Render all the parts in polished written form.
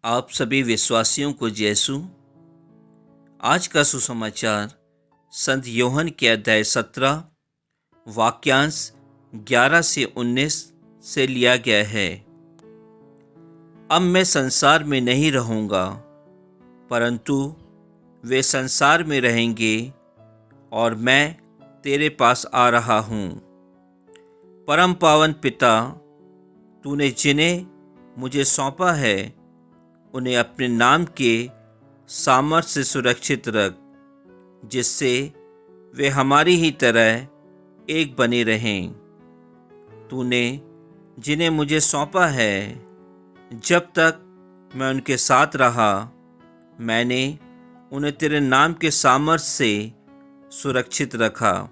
आप सभी विश्वासियों को यीशु। आज का सुसमाचार संत योहन के अध्याय 17 वाक्यांश 11 से 19 से लिया गया है। अब मैं संसार में नहीं रहूँगा, परंतु वे संसार में रहेंगे और मैं तेरे पास आ रहा हूँ। परम पावन पिता, तूने जिन्हें मुझे सौंपा है उन्हें अपने नाम के सामर्थ्य से सुरक्षित रख, जिससे वे हमारी ही तरह एक बने रहें। तूने जिन्हें मुझे सौंपा है, जब तक मैं उनके साथ रहा, मैंने उन्हें तेरे नाम के सामर्थ्य से सुरक्षित रखा।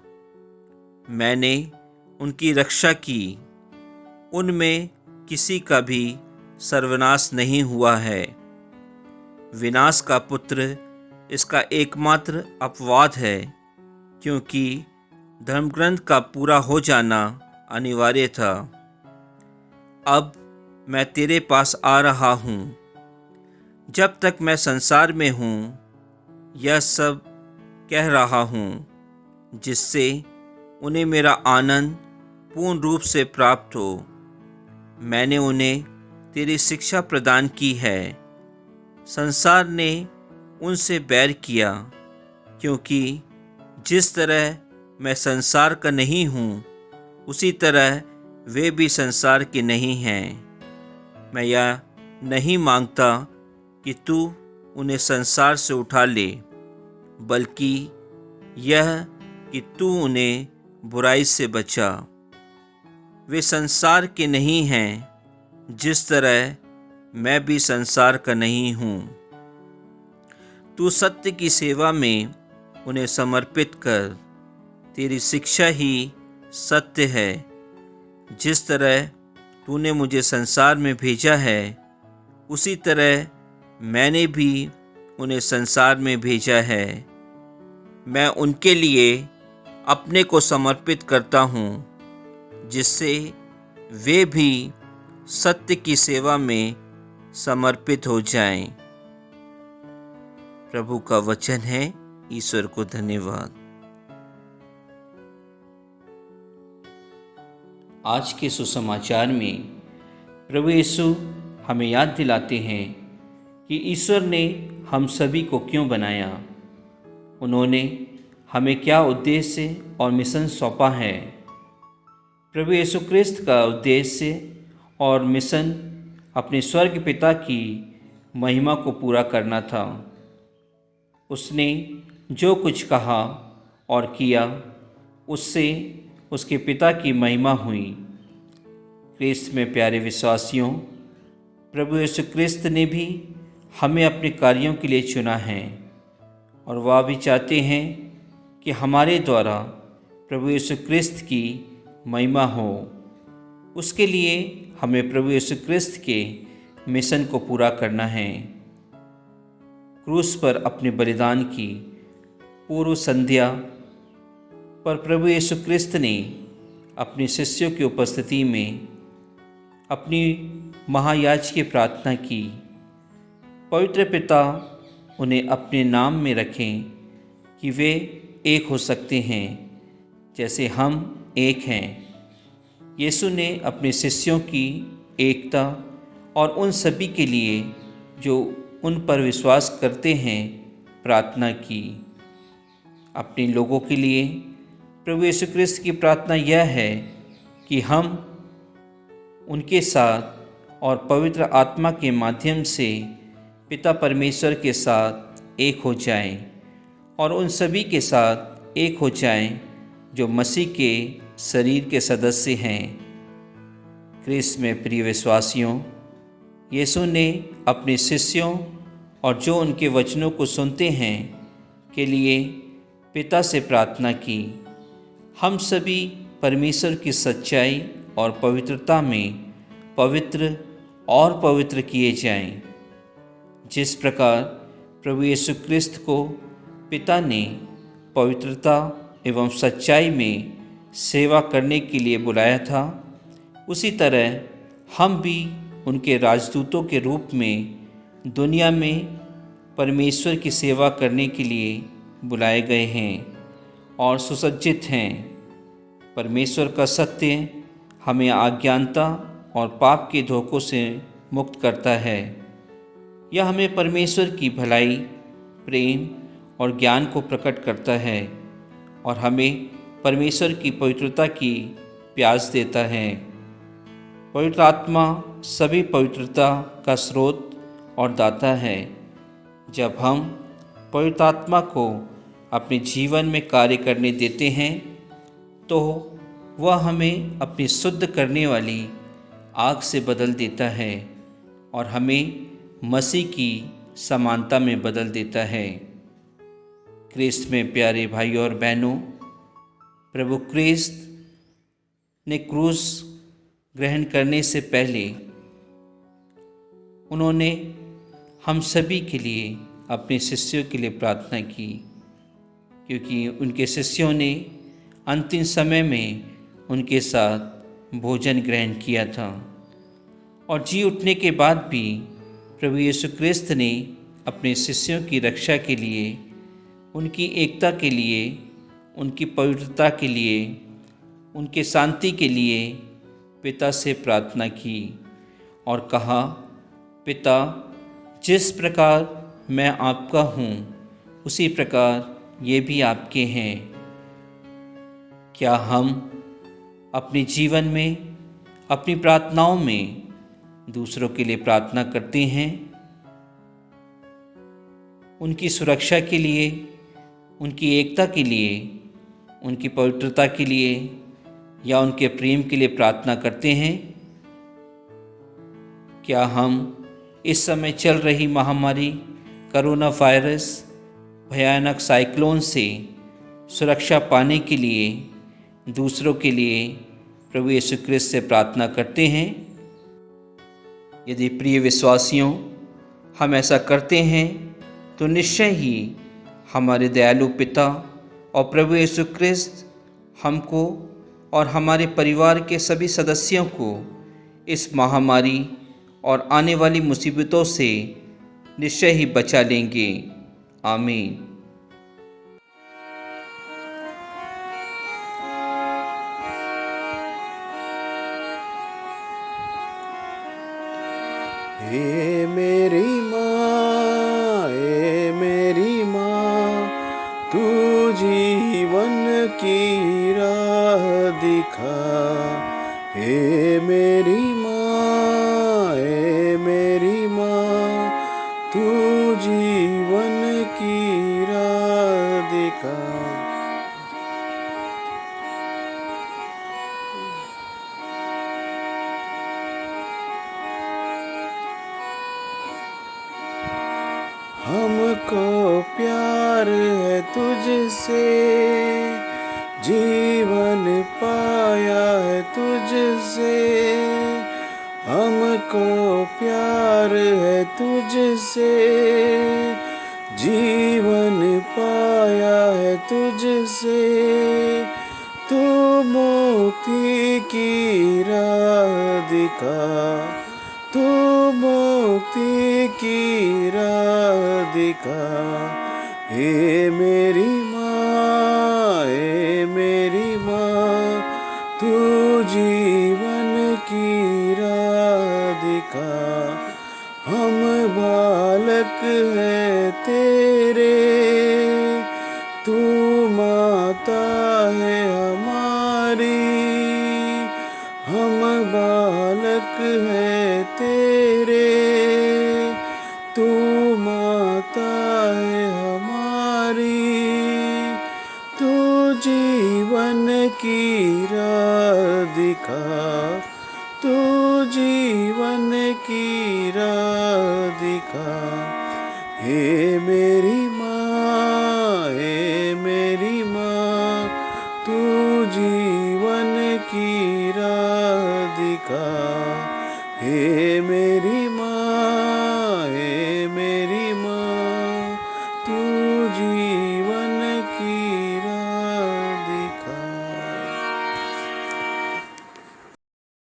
मैंने उनकी रक्षा की, उनमें किसी का भी सर्वनाश नहीं हुआ है। विनाश का पुत्र इसका एकमात्र अपवाद है, क्योंकि धर्मग्रंथ का पूरा हो जाना अनिवार्य था। अब मैं तेरे पास आ रहा हूँ। जब तक मैं संसार में हूँ, यह सब कह रहा हूँ, जिससे उन्हें मेरा आनंद पूर्ण रूप से प्राप्त हो। मैंने उन्हें तेरी शिक्षा प्रदान की है। संसार ने उनसे बैर किया, क्योंकि जिस तरह मैं संसार का नहीं हूँ, उसी तरह वे भी संसार के नहीं हैं। मैं यह नहीं मांगता कि तू उन्हें संसार से उठा ले, बल्कि यह कि तू उन्हें बुराई से बचा। वे संसार के नहीं हैं, जिस तरह मैं भी संसार का नहीं हूँ। तू सत्य की सेवा में उन्हें समर्पित कर। तेरी शिक्षा ही सत्य है। जिस तरह तूने मुझे संसार में भेजा है, उसी तरह मैंने भी उन्हें संसार में भेजा है। मैं उनके लिए अपने को समर्पित करता हूँ, जिससे वे भी सत्य की सेवा में समर्पित हो जाएं। प्रभु का वचन है। ईश्वर को धन्यवाद। आज के सुसमाचार में प्रभु यीशु हमें याद दिलाते हैं कि ईश्वर ने हम सभी को क्यों बनाया। उन्होंने हमें क्या उद्देश्य और मिशन सौंपा है। प्रभु यीशु क्रिस्त का उद्देश्य और मिशन अपने स्वर्ग पिता की महिमा को पूरा करना था। उसने जो कुछ कहा और किया, उससे उसके पिता की महिमा हुई। क्रिस्त में प्यारे विश्वासियों, प्रभु यीशु क्रिस्त ने भी हमें अपने कार्यों के लिए चुना है, और वह भी चाहते हैं कि हमारे द्वारा प्रभु यीशु क्रिस्त की महिमा हो। उसके लिए हमें प्रभु यीशु क्रिस्त के मिशन को पूरा करना है। क्रूस पर अपने बलिदान की पूर्व संध्या पर प्रभु यीशु क्रिस्त ने अपने शिष्यों की उपस्थिति में अपनी महायाजकीय प्रार्थना की। पवित्र पिता उन्हें अपने नाम में रखें कि वे एक हो सकते हैं, जैसे हम एक हैं। यीशु ने अपने शिष्यों की एकता और उन सभी के लिए जो उन पर विश्वास करते हैं प्रार्थना की। अपने लोगों के लिए प्रभु यीशु क्रिस्त की प्रार्थना यह है कि हम उनके साथ और पवित्र आत्मा के माध्यम से पिता परमेश्वर के साथ एक हो जाएं, और उन सभी के साथ एक हो जाएं जो मसीह के शरीर के सदस्य हैं। क्रिस्त में प्रिय विश्वासियों, यीशु ने अपने शिष्यों और जो उनके वचनों को सुनते हैं के लिए पिता से प्रार्थना की। हम सभी परमेश्वर की सच्चाई और पवित्रता में पवित्र और पवित्र किए जाएं। जिस प्रकार प्रभु यीशु क्रिस्त को पिता ने पवित्रता एवं सच्चाई में सेवा करने के लिए बुलाया था, उसी तरह हम भी उनके राजदूतों के रूप में दुनिया में परमेश्वर की सेवा करने के लिए बुलाए गए हैं और सुसज्जित हैं। परमेश्वर का सत्य हमें अज्ञानता और पाप के धोखों से मुक्त करता है। यह हमें परमेश्वर की भलाई, प्रेम और ज्ञान को प्रकट करता है और हमें परमेश्वर की पवित्रता की प्यास देता है। पवित्र आत्मा सभी पवित्रता का स्रोत और दाता है। जब हम पवित्र आत्मा को अपने जीवन में कार्य करने देते हैं तो वह हमें अपनी शुद्ध करने वाली आग से बदल देता है और हमें मसीह की समानता में बदल देता है। क्रिस्त में प्यारे भाई और बहनों, प्रभु क्रिस्त ने क्रूस ग्रहण करने से पहले उन्होंने हम सभी के लिए, अपने शिष्यों के लिए प्रार्थना की, क्योंकि उनके शिष्यों ने अंतिम समय में उनके साथ भोजन ग्रहण किया था। और जी उठने के बाद भी प्रभु यीशु क्रिस्त ने अपने शिष्यों की रक्षा के लिए, उनकी एकता के लिए, उनकी पवित्रता के लिए, उनके शांति के लिए पिता से प्रार्थना की और कहा, पिता, जिस प्रकार मैं आपका हूँ उसी प्रकार ये भी आपके हैं। क्या हम अपने जीवन में, अपनी प्रार्थनाओं में दूसरों के लिए प्रार्थना करते हैं? उनकी सुरक्षा के लिए, उनकी एकता के लिए, उनकी पवित्रता के लिए या उनके प्रेम के लिए प्रार्थना करते हैं? क्या हम इस समय चल रही महामारी कोरोना वायरस, भयानक साइक्लोन से सुरक्षा पाने के लिए दूसरों के लिए प्रभु यीशु क्रिस्त से प्रार्थना करते हैं? यदि प्रिय विश्वासियों, हम ऐसा करते हैं तो निश्चय ही हमारे दयालु पिता और प्रभु यीशु क्रिस्त हमको और हमारे परिवार के सभी सदस्यों को इस महामारी और आने वाली मुसीबतों से निश्चय ही बचा लेंगे। आमीन। हे मेरी माँ, हे मेरी माँ, तू जीवन की राह दिखा। हे मेरी माँ, हे मेरी माँ, तू जीवन की राह दिखा। हमको प्यार है तुझसे, जीवन पाया है तुझसे। हमको प्यार है तुझसे, जीवन पाया है तुझसे। तू मुक्ति की राह दिखा, तू मुक्ति की राह दिखा। हे मेरी माँ, हे मेरी माँ, तू जीवन की राह दिखा। हम बालक हैं तेरे, तू माता है हमारी। हम बालक हैं तेरे, तू माता है हमारी। तू जीवन की राह दिखा, तू जीवन की राह दिखा। हे मेरी माँ, हे मेरी माँ, तू जीवन की राह दिखा। हे मेरी माँ,